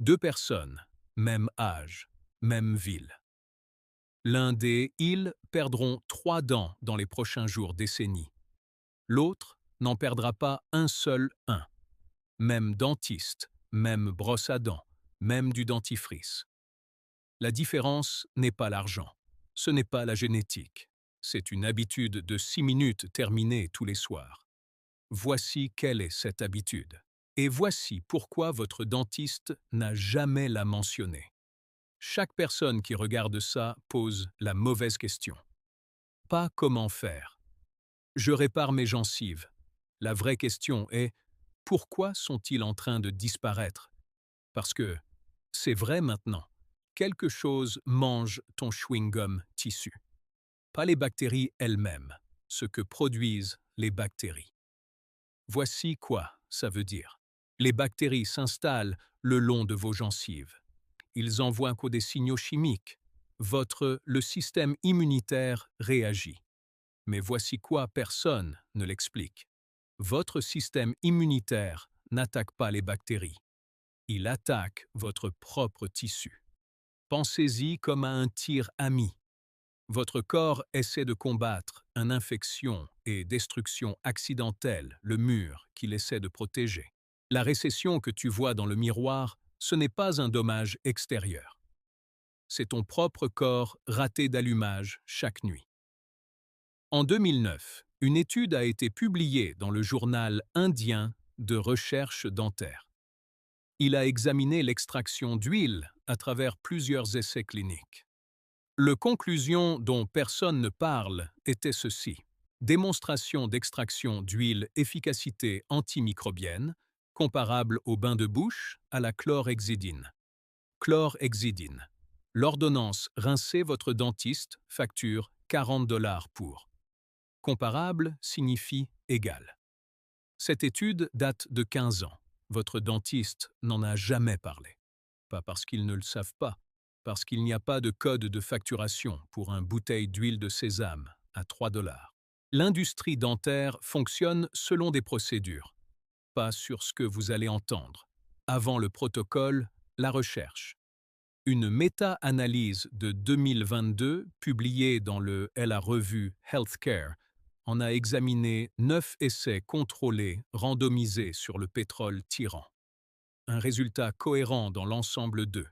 Deux personnes, même âge, même ville. L'un des ils perdront 3 dents dans les prochains jours, décennies. L'autre n'en perdra pas un seul un. Même dentiste, même brosse à dents, même du dentifrice. La différence n'est pas l'argent. Ce n'est pas la génétique. C'est une habitude de 6 minutes terminée tous les soirs. Voici quelle est cette habitude. Et voici pourquoi votre dentiste n'a jamais la mentionné. Chaque personne qui regarde ça pose la mauvaise question. Pas comment faire. Je répare mes gencives. La vraie question est pourquoi sont-ils en train de disparaître? Parce que c'est vrai maintenant. Quelque chose mange ton chewing-gum tissu. Pas les bactéries elles-mêmes, ce que produisent les bactéries. Voici quoi ça veut dire. Les bactéries s'installent le long de vos gencives. Ils envoient des signaux chimiques. Le système immunitaire réagit. Mais voici quoi personne ne l'explique. Votre système immunitaire n'attaque pas les bactéries. Il attaque votre propre tissu. Pensez-y comme à un tir ami. Votre corps essaie de combattre une infection et destruction accidentelle, le mur qu'il essaie de protéger. La récession que tu vois dans le miroir, ce n'est pas un dommage extérieur. C'est ton propre corps raté d'allumage chaque nuit. En 2009, une étude a été publiée dans le journal indien de recherche dentaire. Il a examiné l'extraction d'huile à travers plusieurs essais cliniques. La conclusion dont personne ne parle était ceci. Démonstration d'extraction d'huile efficacité antimicrobienne, comparable au bain de bouche à la chlorhexidine. Chlorhexidine. L'ordonnance rincez votre dentiste facture 40 $ pour. Comparable signifie égal. Cette étude date de 15 ans. Votre dentiste n'en a jamais parlé. Pas parce qu'ils ne le savent pas, parce qu'il n'y a pas de code de facturation pour une bouteille d'huile de sésame à 3 $. L'industrie dentaire fonctionne selon des procédures, pas sur ce que vous allez entendre. Avant le protocole, la recherche. Une méta-analyse de 2022 publiée dans la revue Healthcare en a examiné 9 essais contrôlés randomisés sur le pétrole tyran. Un résultat cohérent dans l'ensemble d'eux.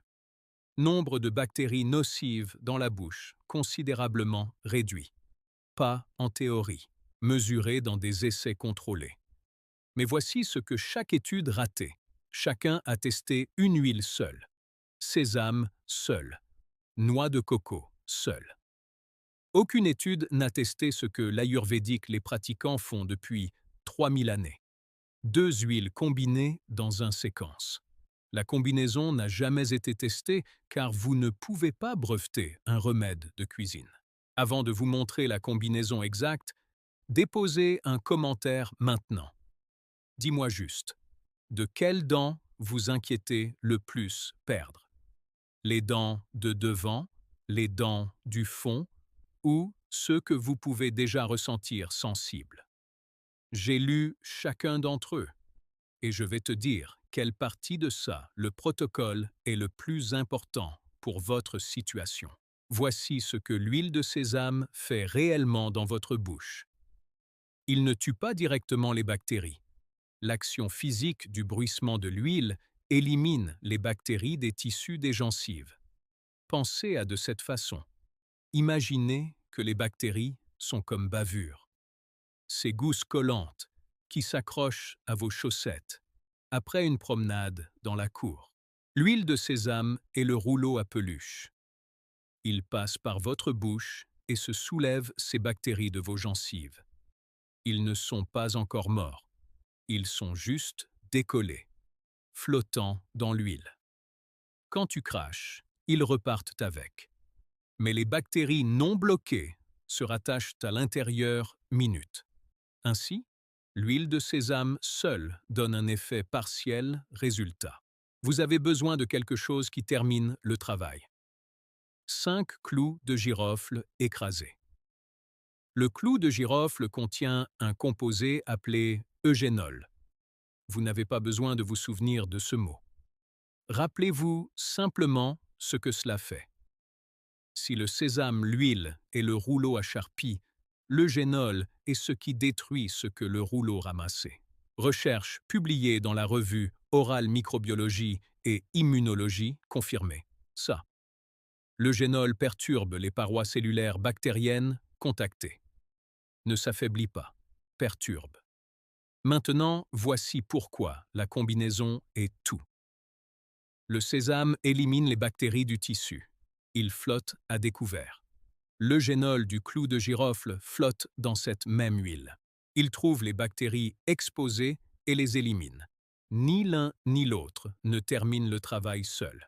Nombre de bactéries nocives dans la bouche considérablement réduit. Pas en théorie, mesuré dans des essais contrôlés. Mais voici ce que chaque étude ratait. Chacun a testé une huile seule. Sésame seul. Noix de coco seul. Aucune étude n'a testé ce que l'ayurvédique les pratiquants font depuis 3000 années. 2 huiles combinées dans une séquence. La combinaison n'a jamais été testée car vous ne pouvez pas breveter un remède de cuisine. Avant de vous montrer la combinaison exacte, déposez un commentaire maintenant. Dis-moi juste, de quelles dents vous inquiétez le plus perdre? Les dents de devant, les dents du fond ou ceux que vous pouvez déjà ressentir sensibles? J'ai lu chacun d'entre eux et je vais te dire quelle partie de ça, le protocole, est le plus important pour votre situation. Voici ce que l'huile de sésame fait réellement dans votre bouche. Il ne tue pas directement les bactéries. L'action physique du bruissement de l'huile élimine les bactéries des tissus des gencives. Pensez à de cette façon. Imaginez que les bactéries sont comme bavures. Ces gousses collantes qui s'accrochent à vos chaussettes après une promenade dans la cour. L'huile de sésame est le rouleau à peluche. Il passe par votre bouche et se soulève ces bactéries de vos gencives. Ils ne sont pas encore morts. Ils sont juste décollés, flottant dans l'huile. Quand tu craches, ils repartent avec. Mais les bactéries non bloquées se rattachent à l'intérieur minutes. Ainsi, l'huile de sésame seule donne un effet partiel résultat. Vous avez besoin de quelque chose qui termine le travail. 5 clous de girofle écrasés. Le clou de girofle contient un composé appelé eugénol. Vous n'avez pas besoin de vous souvenir de ce mot. Rappelez-vous simplement ce que cela fait. Si le sésame, l'huile et le rouleau à charpie, le génol est ce qui détruit ce que le rouleau ramassait. Recherche publiée dans la revue Oral Microbiologie et Immunologie confirmée. Ça. Le génol perturbe les parois cellulaires bactériennes contactées. Ne s'affaiblit pas, perturbe. Maintenant, voici pourquoi la combinaison est tout. Le sésame élimine les bactéries du tissu. Il flotte à découvert. Le génol du clou de girofle flotte dans cette même huile. Il trouve les bactéries exposées et les élimine. Ni l'un ni l'autre ne termine le travail seul.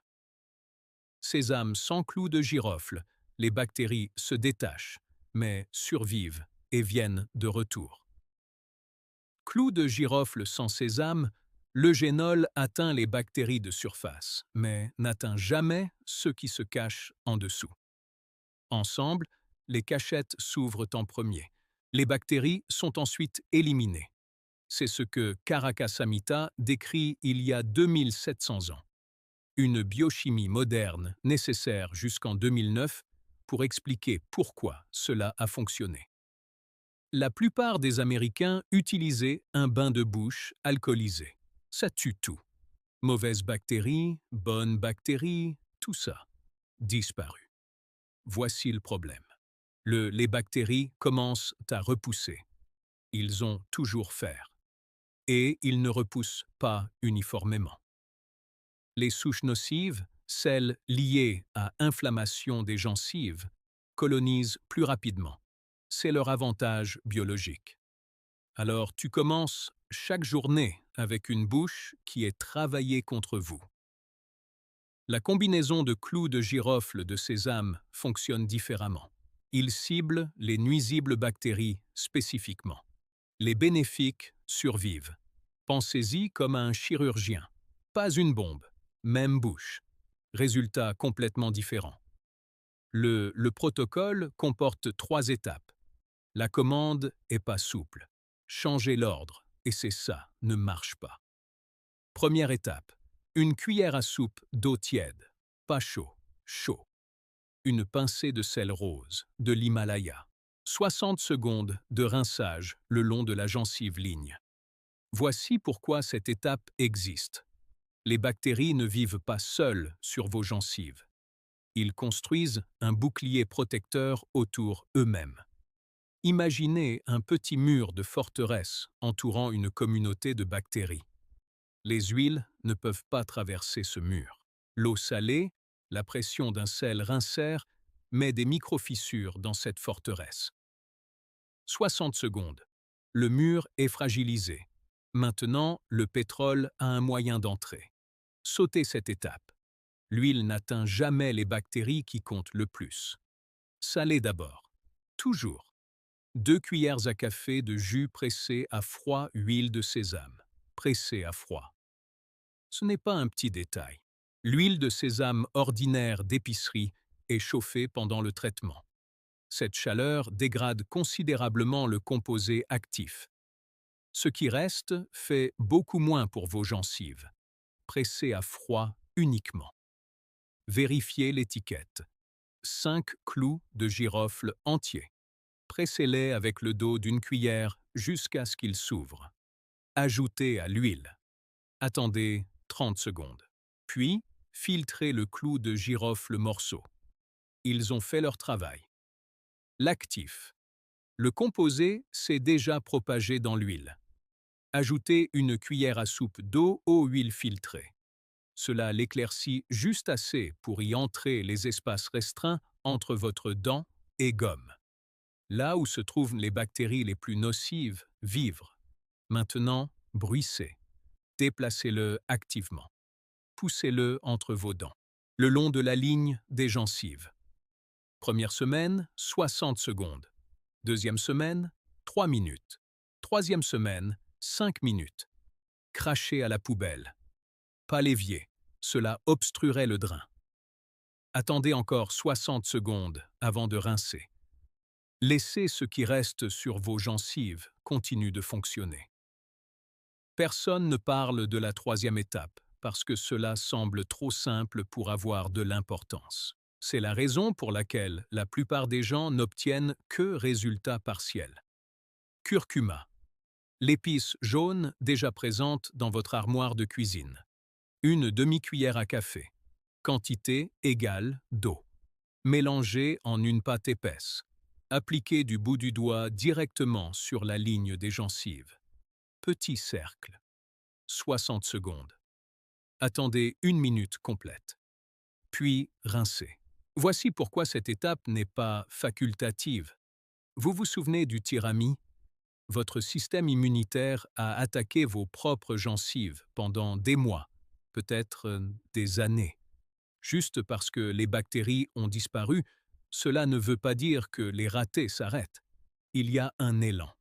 Sésame sans clou de girofle, les bactéries se détachent, mais survivent et viennent de retour. Clou de girofle sans sésame, le génol atteint les bactéries de surface, mais n'atteint jamais ceux qui se cachent en dessous. Ensemble, les cachettes s'ouvrent en premier. Les bactéries sont ensuite éliminées. C'est ce que Caracas Samhita décrit il y a 2700 ans. Une biochimie moderne nécessaire jusqu'en 2009 pour expliquer pourquoi cela a fonctionné. La plupart des Américains utilisaient un bain de bouche alcoolisé. Ça tue tout. Mauvaises bactéries, bonnes bactéries, tout ça. Disparu. Voici le problème. Les bactéries commencent à repousser. Ils ont toujours faire. Et ils ne repoussent pas uniformément. Les souches nocives, celles liées à inflammation des gencives, colonisent plus rapidement. C'est leur avantage biologique. Alors tu commences chaque journée avec une bouche qui est travaillée contre vous. La combinaison de clous de girofle de sésame fonctionne différemment. Il cible les nuisibles bactéries spécifiquement. Les bénéfiques survivent. Pensez-y comme à un chirurgien. Pas une bombe, même bouche. Résultat complètement différent. Le protocole comporte 3 étapes. La commande est pas souple. Changez l'ordre, et c'est ça, ne marche pas. Première étape. Une cuillère à soupe d'eau tiède. Pas chaud, chaud. Une pincée de sel rose, de l'Himalaya. 60 secondes de rinçage le long de la gencive ligne. Voici pourquoi cette étape existe. Les bactéries ne vivent pas seules sur vos gencives. Ils construisent un bouclier protecteur autour eux-mêmes. Imaginez un petit mur de forteresse entourant une communauté de bactéries. Les huiles ne peuvent pas traverser ce mur. L'eau salée, la pression d'un sel rincère, met des micro-fissures dans cette forteresse. 60 secondes. Le mur est fragilisé. Maintenant, le pétrole a un moyen d'entrer. Sautez cette étape. L'huile n'atteint jamais les bactéries qui comptent le plus. Salez d'abord. Toujours. 2 cuillères à café de jus pressé à froid huile de sésame. Pressé à froid. Ce n'est pas un petit détail. L'huile de sésame ordinaire d'épicerie est chauffée pendant le traitement. Cette chaleur dégrade considérablement le composé actif. Ce qui reste fait beaucoup moins pour vos gencives. Pressez à froid uniquement. Vérifiez l'étiquette. 5 clous de girofle entiers. Pressez-les avec le dos d'une cuillère jusqu'à ce qu'ils s'ouvrent. Ajoutez à l'huile. Attendez 30 secondes. Puis, filtrez le clou de girofle morceau. Ils ont fait leur travail. L'actif. Le composé s'est déjà propagé dans l'huile. Ajoutez une cuillère à soupe d'eau aux huiles filtrées. Cela l'éclaircit juste assez pour y entrer les espaces restreints entre votre dent et gomme. Là où se trouvent les bactéries les plus nocives, vivre. Maintenant, bruissez. Déplacez-le activement. Poussez-le entre vos dents, le long de la ligne des gencives. Première semaine, 60 secondes. Deuxième semaine, 3 minutes. Troisième semaine, 5 minutes. Crachez à la poubelle. Pas l'évier, cela obstruerait le drain. Attendez encore 60 secondes avant de rincer. Laissez ce qui reste sur vos gencives continue de fonctionner. Personne ne parle de la 3e étape, parce que cela semble trop simple pour avoir de l'importance. C'est la raison pour laquelle la plupart des gens n'obtiennent que résultats partiels. Curcuma. L'épice jaune déjà présente dans votre armoire de cuisine. Une demi-cuillère à café. Quantité égale d'eau. Mélangez en une pâte épaisse. Appliquez du bout du doigt directement sur la ligne des gencives. Petit cercle. 60 secondes. Attendez 1 minute complète. Puis rincez. Voici pourquoi cette étape n'est pas facultative. Vous vous souvenez du tiramisu? Votre système immunitaire a attaqué vos propres gencives pendant des mois, peut-être des années. Juste parce que les bactéries ont disparu, cela ne veut pas dire que les ratés s'arrêtent. Il y a un élan.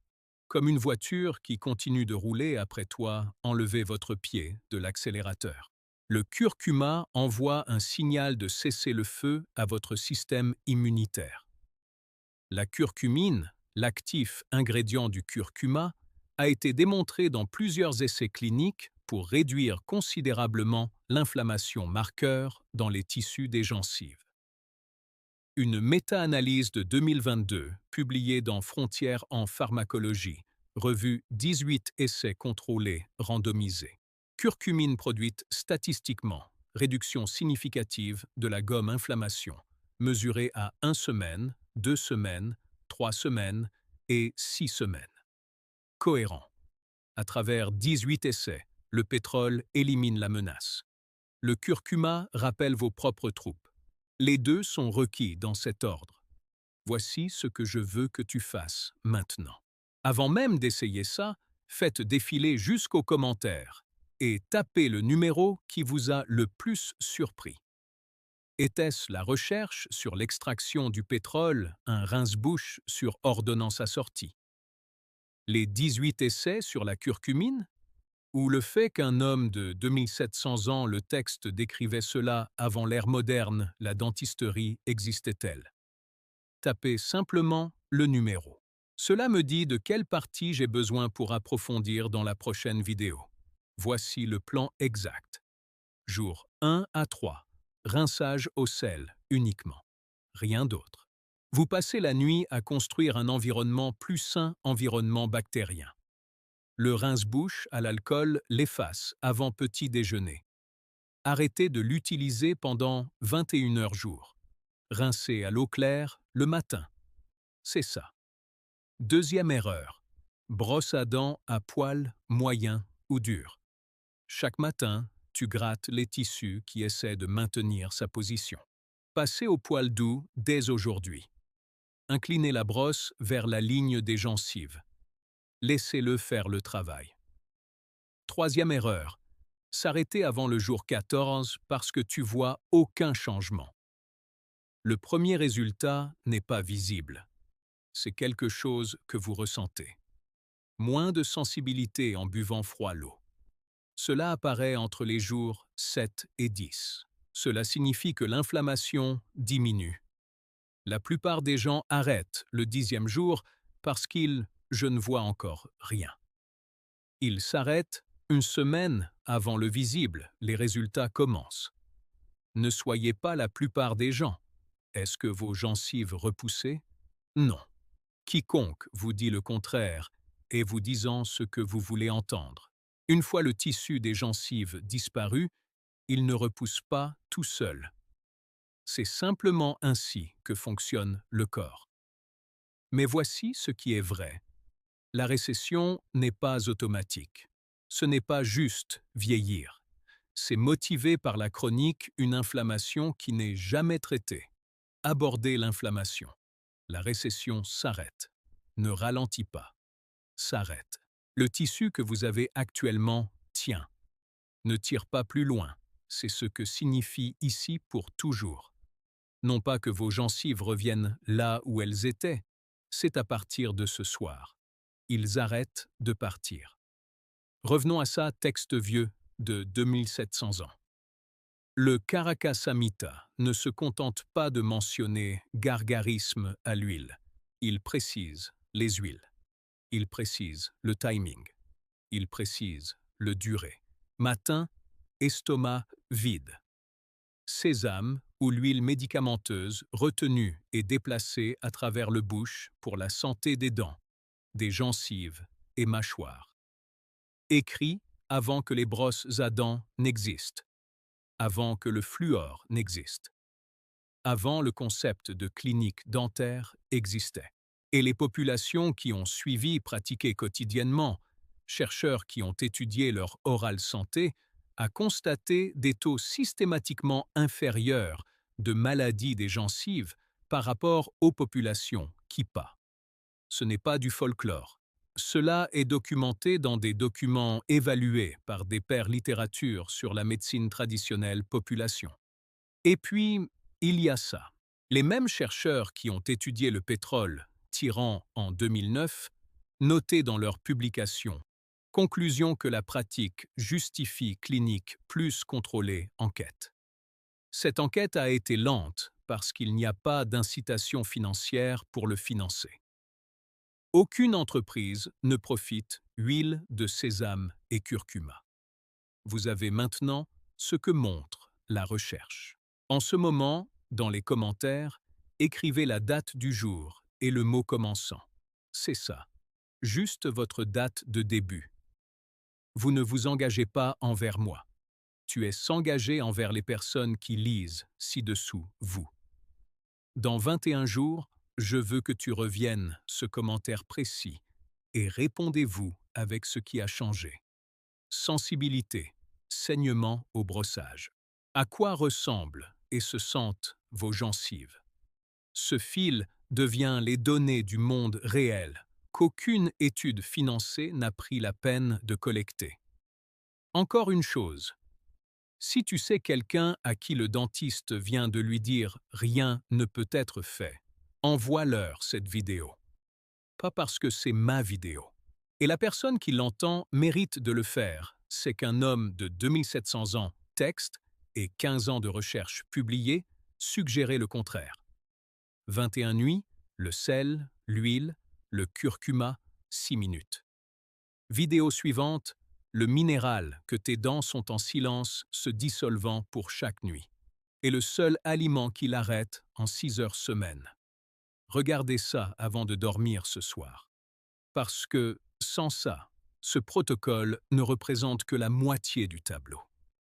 Comme une voiture qui continue de rouler après toi, enlevez votre pied de l'accélérateur. Le curcuma envoie un signal de cessez-le-feu à votre système immunitaire. La curcumine, l'actif ingrédient du curcuma, a été démontré dans plusieurs essais cliniques pour réduire considérablement l'inflammation marqueur dans les tissus des gencives. Une méta-analyse de 2022, publiée dans Frontières en pharmacologie, revue 18 essais contrôlés randomisés. Curcumine produite statistiquement, réduction significative de la gomme inflammation, mesurée à 1 semaine, 2 semaines, 3 semaines et 6 semaines. Cohérent. À travers 18 essais, le pétrole élimine la menace. Le curcuma rappelle vos propres troupes. Les deux sont requis dans cet ordre. Voici ce que je veux que tu fasses maintenant. Avant même d'essayer ça, faites défiler jusqu'aux commentaires et tapez le numéro qui vous a le plus surpris. Était-ce la recherche sur l'extraction du pétrole, un rince-bouche sur ordonnance assortie? Les 18 essais sur la curcumine? Ou le fait qu'un homme de 2700 ans, le texte décrivait cela avant l'ère moderne, la dentisterie existait-elle? Tapez simplement le numéro. Cela me dit de quelle partie j'ai besoin pour approfondir dans la prochaine vidéo. Voici le plan exact. Jour 1 à 3. Rinçage au sel uniquement. Rien d'autre. Vous passez la nuit à construire un environnement plus sain, environnement bactérien. Le rince-bouche à l'alcool l'efface avant petit déjeuner. Arrêtez de l'utiliser pendant 21 heures jour. Rincez à l'eau claire le matin. C'est ça. Deuxième erreur. Brosse à dents à poil moyen ou dur. Chaque matin, tu grattes les tissus qui essaient de maintenir sa position. Passez au poil doux dès aujourd'hui. Inclinez la brosse vers la ligne des gencives. Laissez-le faire le travail. Troisième erreur. S'arrêter avant le jour 14 parce que tu vois aucun changement. Le premier résultat n'est pas visible. C'est quelque chose que vous ressentez. Moins de sensibilité en buvant froid l'eau. Cela apparaît entre les jours 7 et 10. Cela signifie que l'inflammation diminue. La plupart des gens arrêtent le 10e jour parce je ne vois encore rien. Ils s'arrêtent une semaine avant le visible, les résultats commencent. Ne soyez pas la plupart des gens. Est-ce que vos gencives repoussaient? Non. Quiconque vous dit le contraire est vous disant ce que vous voulez entendre. Une fois le tissu des gencives disparu, il ne repousse pas tout seul. C'est simplement ainsi que fonctionne le corps. Mais voici ce qui est vrai. La récession n'est pas automatique. Ce n'est pas juste vieillir. C'est motivé par la chronique une inflammation qui n'est jamais traitée. Abordez l'inflammation. La récession s'arrête. Ne ralentit pas. S'arrête. Le tissu que vous avez actuellement tient. Ne tire pas plus loin. C'est ce que signifie ici pour toujours. Non pas que vos gencives reviennent là où elles étaient, c'est à partir de ce soir. Ils arrêtent de partir. Revenons à ça, texte vieux de 2700 ans. Le Karaka Samhita ne se contente pas de mentionner gargarisme à l'huile. Il précise les huiles. Il précise le timing. Il précise le durée. Matin estomac vide. Sésame ou l'huile médicamenteuse retenue et déplacée à travers le bouche pour la santé des dents, des gencives et mâchoires. Écrit avant que les brosses à dents n'existent, avant que le fluor n'existe, avant le concept de clinique dentaire existait. Et les populations qui ont suivi pratiqué quotidiennement, chercheurs qui ont étudié leur orale santé, a constaté des taux systématiquement inférieurs de maladies des gencives par rapport aux populations qui pas. Ce n'est pas du folklore. Cela est documenté dans des documents évalués par des pairs littérature sur la médecine traditionnelle population. Et puis, il y a ça. Les mêmes chercheurs qui ont étudié le pétrole, tirant en 2009, notaient dans leur publication conclusion que la pratique justifie clinique plus contrôlée enquête. Cette enquête a été lente parce qu'il n'y a pas d'incitation financière pour le financer. Aucune entreprise ne profite huile de sésame et curcuma. Vous avez maintenant ce que montre la recherche. En ce moment, dans les commentaires, écrivez la date du jour et le mot commençant. C'est ça. Juste votre date de début. Vous ne vous engagez pas envers moi. Tu es s'engager envers les personnes qui lisent ci-dessous vous. Dans 21 jours, je veux que tu reviennes ce commentaire précis et répondez-vous avec ce qui a changé. Sensibilité, saignement au brossage. À quoi ressemblent et se sentent vos gencives? Ce fil devient les données du monde réel qu'aucune étude financée n'a pris la peine de collecter. Encore une chose, si tu sais quelqu'un à qui le dentiste vient de lui dire « rien ne peut être fait », envoie-leur cette vidéo. Pas parce que c'est ma vidéo. Et la personne qui l'entend mérite de le faire, c'est qu'un homme de 2700 ans, texte, et 15 ans de recherche publiée, suggérait le contraire. 21 nuits, le sel, l'huile, le curcuma, 6 minutes. Vidéo suivante, le minéral que tes dents sont en silence se dissolvant pour chaque nuit. Et le seul aliment qui l'arrête en 6 heures semaine. Regardez ça avant de dormir ce soir. Parce que, sans ça, ce protocole ne représente que la moitié du tableau.